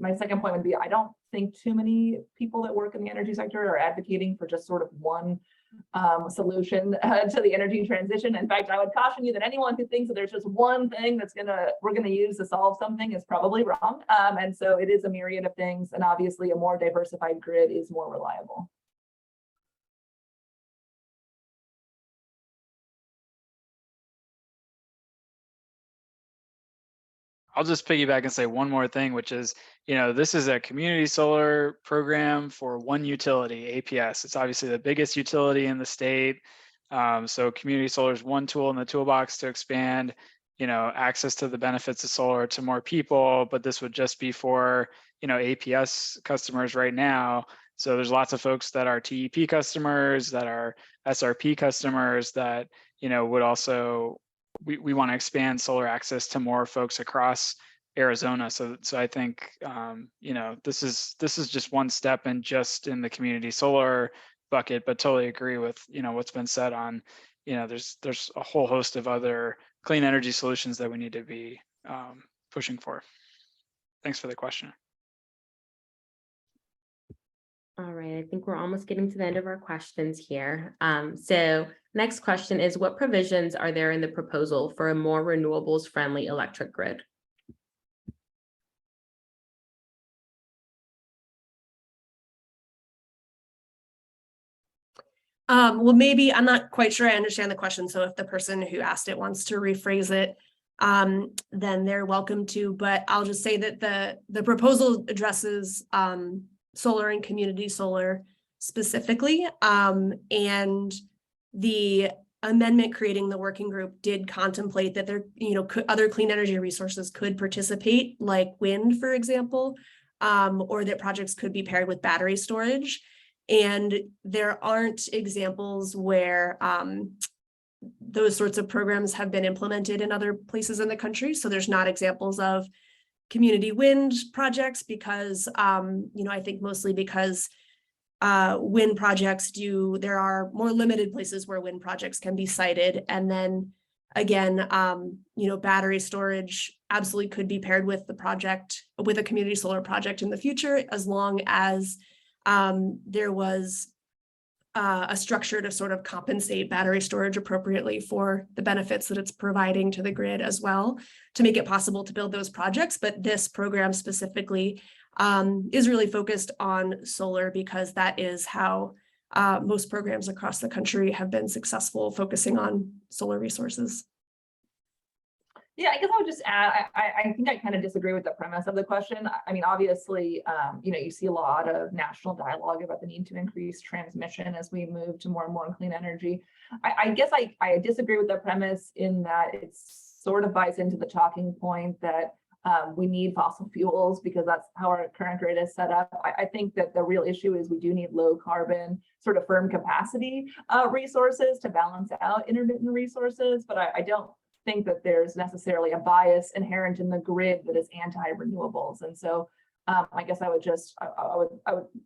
my second point would be, I don't think too many people that work in the energy sector are advocating for just sort of one solution to the energy transition. In fact, I would caution you that anyone who thinks that there's just one thing we're gonna use to solve something is probably wrong. And so it is a myriad of things, and obviously a more diversified grid is more reliable. I'll just piggyback and say one more thing, which is, this is a community solar program for one utility, APS. It's obviously the biggest utility in the state. So community solar is one tool in the toolbox to expand, access to the benefits of solar to more people, but this would just be for, APS customers right now. So there's lots of folks that are TEP customers, that are SRP customers that, would also, we want to expand solar access to more folks across Arizona. So I think, this is just one step in the community solar bucket, but totally agree with, what's been said on, there's a whole host of other clean energy solutions that we need to be pushing for. Thanks for the question. All right, I think we're almost getting to the end of our questions here. So next question is, what provisions are there in the proposal for a more renewables friendly electric grid? Well, maybe I'm not quite sure I understand the question. So if the person who asked it wants to rephrase it, then they're welcome to. But I'll just say that the proposal addresses solar and community solar specifically, and the amendment creating the working group did contemplate that there, other clean energy resources could participate, like wind, for example, or that projects could be paired with battery storage. And there aren't examples where those sorts of programs have been implemented in other places in the country. So there's not examples of community wind projects because, I think mostly because wind projects there are more limited places where wind projects can be sited. And then again, battery storage absolutely could be paired with a community solar project in the future, as long as there was a structure to sort of compensate battery storage appropriately for the benefits that it's providing to the grid as well, to make it possible to build those projects. But this program specifically is really focused on solar, because that is how most programs across the country have been successful, focusing on solar resources. Yeah, I guess I would just add, I think I kind of disagree with the premise of the question. I mean, obviously, you see a lot of national dialogue about the need to increase transmission as we move to more and more clean energy. I guess I disagree with the premise in that it sort of buys into the talking point that we need fossil fuels because that's how our current grid is set up. I think that the real issue is we do need low carbon, sort of firm capacity resources to balance out intermittent resources, but I don't think that there's necessarily a bias inherent in the grid that is anti-renewables. And so I guess I would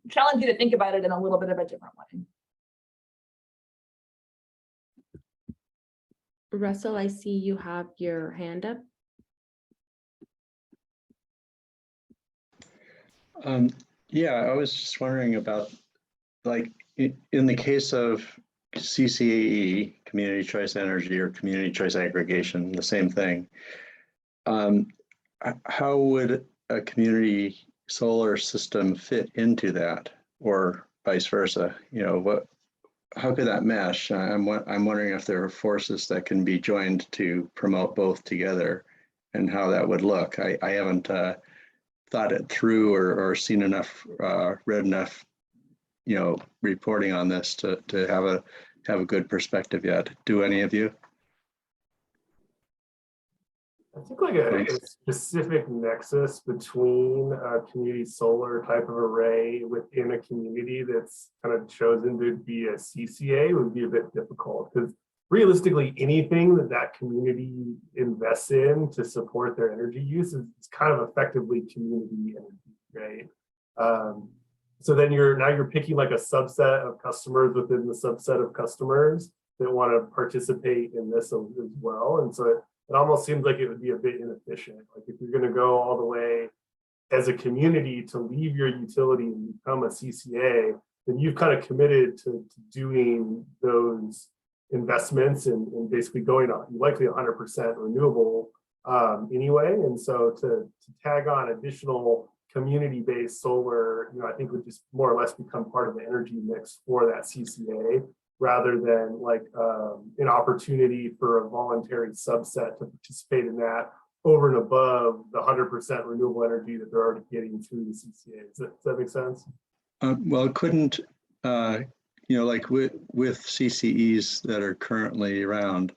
challenge you to think about it in a little bit of a different way. Russell, I see you have your hand up. Yeah, I was just wondering about, like, in the case of CCAE, community choice energy, or community choice aggregation, the same thing. How would a community solar system fit into that, or vice versa? How could that mesh? I'm wondering if there are forces that can be joined to promote both together, and how that would look. I haven't thought it through or seen enough, read enough, reporting on this to have a good perspective yet. Do any of you? I think like a specific nexus between a community solar type of array within a community that's kind of chosen to be a CCA would be a bit difficult, because realistically anything that community invests in to support their energy use is kind of effectively community energy, right? So then you're picking like a subset of customers within the subset of customers that want to participate in this as well. And so it almost seems like it would be a bit inefficient. Like if you're going to go all the way as a community to leave your utility and become a CCA, then you've kind of committed to doing those investments and basically going on likely 100% renewable anyway. And so to tag on additional community-based solar, I think would just more or less become part of the energy mix for that CCA, rather than like an opportunity for a voluntary subset to participate in that over and above the 100% renewable energy that they're already getting through the CCA. Does that make sense? Well, couldn't, like with CCEs that are currently around,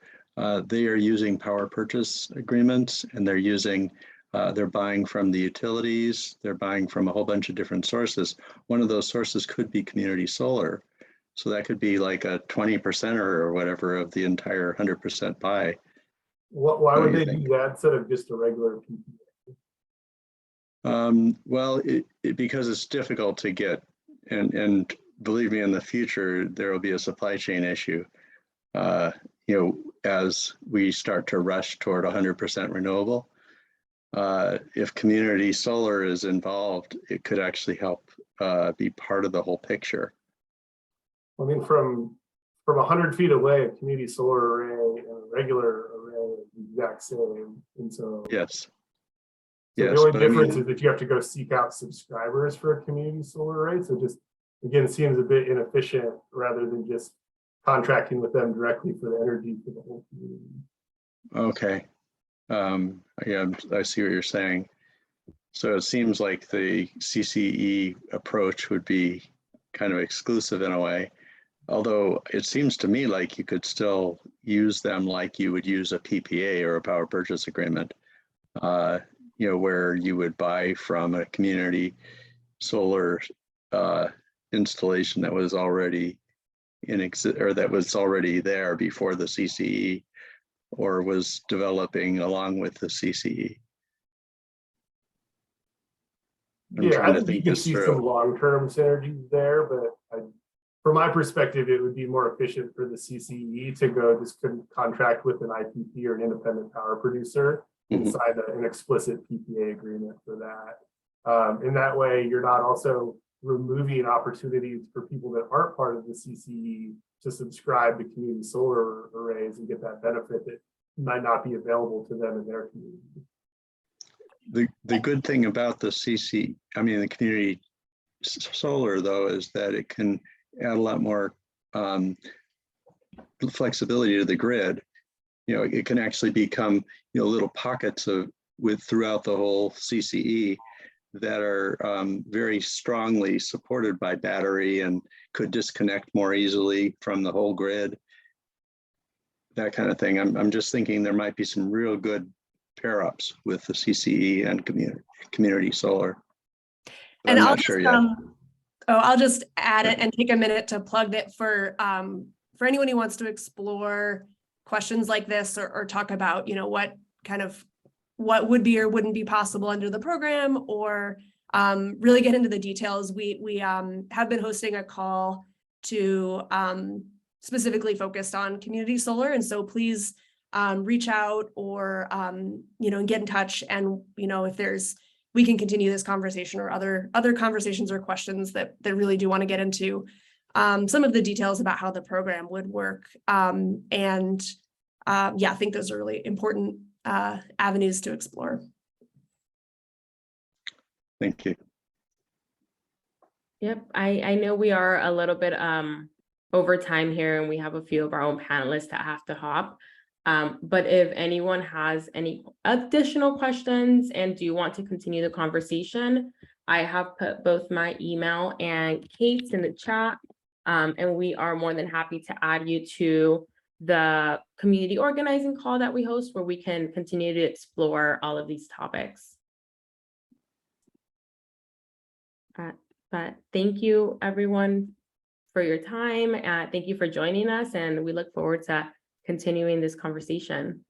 they are using power purchase agreements, and they're buying from the utilities, they're buying from a whole bunch of different sources. One of those sources could be community solar. So that could be like a 20% or whatever of the entire 100% buy. Why would they think? do that instead of just a regular PPA? Well, because it's difficult to get, and believe me, in the future, there will be a supply chain issue. As we start to rush toward 100% renewable, if community solar is involved, it could actually help be part of the whole picture. I mean, from 100 feet away, a community solar array and a regular array are the exact same. And so, Yes. so Yes, the only but I difference mean, is that you have to go seek out subscribers for a community solar array. So just, again, it seems a bit inefficient rather than just contracting with them directly for the energy for the whole community. okay. Yeah, I see what you're saying. So it seems like the CCE approach would be kind of exclusive in a way. Although it seems to me like you could still use them like you would use a PPA or a power purchase agreement, where you would buy from a community solar installation that was already that was already there before the CCE, or was developing along with the CCE. Yeah, I think you can see some long-term synergies there, but from my perspective, it would be more efficient for the CCE to go just contract with an IPP or an independent power producer and sign an explicit PPA agreement for that. In that way, you're not also removing opportunities for people that aren't part of the CCE to subscribe to community solar arrays and get that benefit that might not be available to them in their community. The good thing about the the community solar, though, is that it can add a lot more flexibility to the grid. It can actually become little pockets throughout the whole CCE that are very strongly supported by battery and could disconnect more easily from the whole grid. That kind of thing. I'm just thinking there might be some real good pair-ups with the CCE and community solar. But And I'm I'll not just, sure yet. I'll just add it and take a minute to plug it for anyone who wants to explore questions like this or talk about, what would be or wouldn't be possible under the program, or really get into the details. We have been hosting a call to specifically focused on community solar. And so please reach out or, get in touch. And, if we can continue this conversation or other conversations or questions that really do want to get into some of the details about how the program would work. I think those are really important avenues to explore. Thank you. Yep, I know we are a little bit over time here, and we have a few of our own panelists that have to hop. But if anyone has any additional questions and do want to continue the conversation, I have put both my email and Kate's in the chat, and we are more than happy to add you to the community organizing call that we host, where we can continue to explore all of these topics. But thank you, everyone, for your time. Thank you for joining us, and we look forward to continuing this conversation.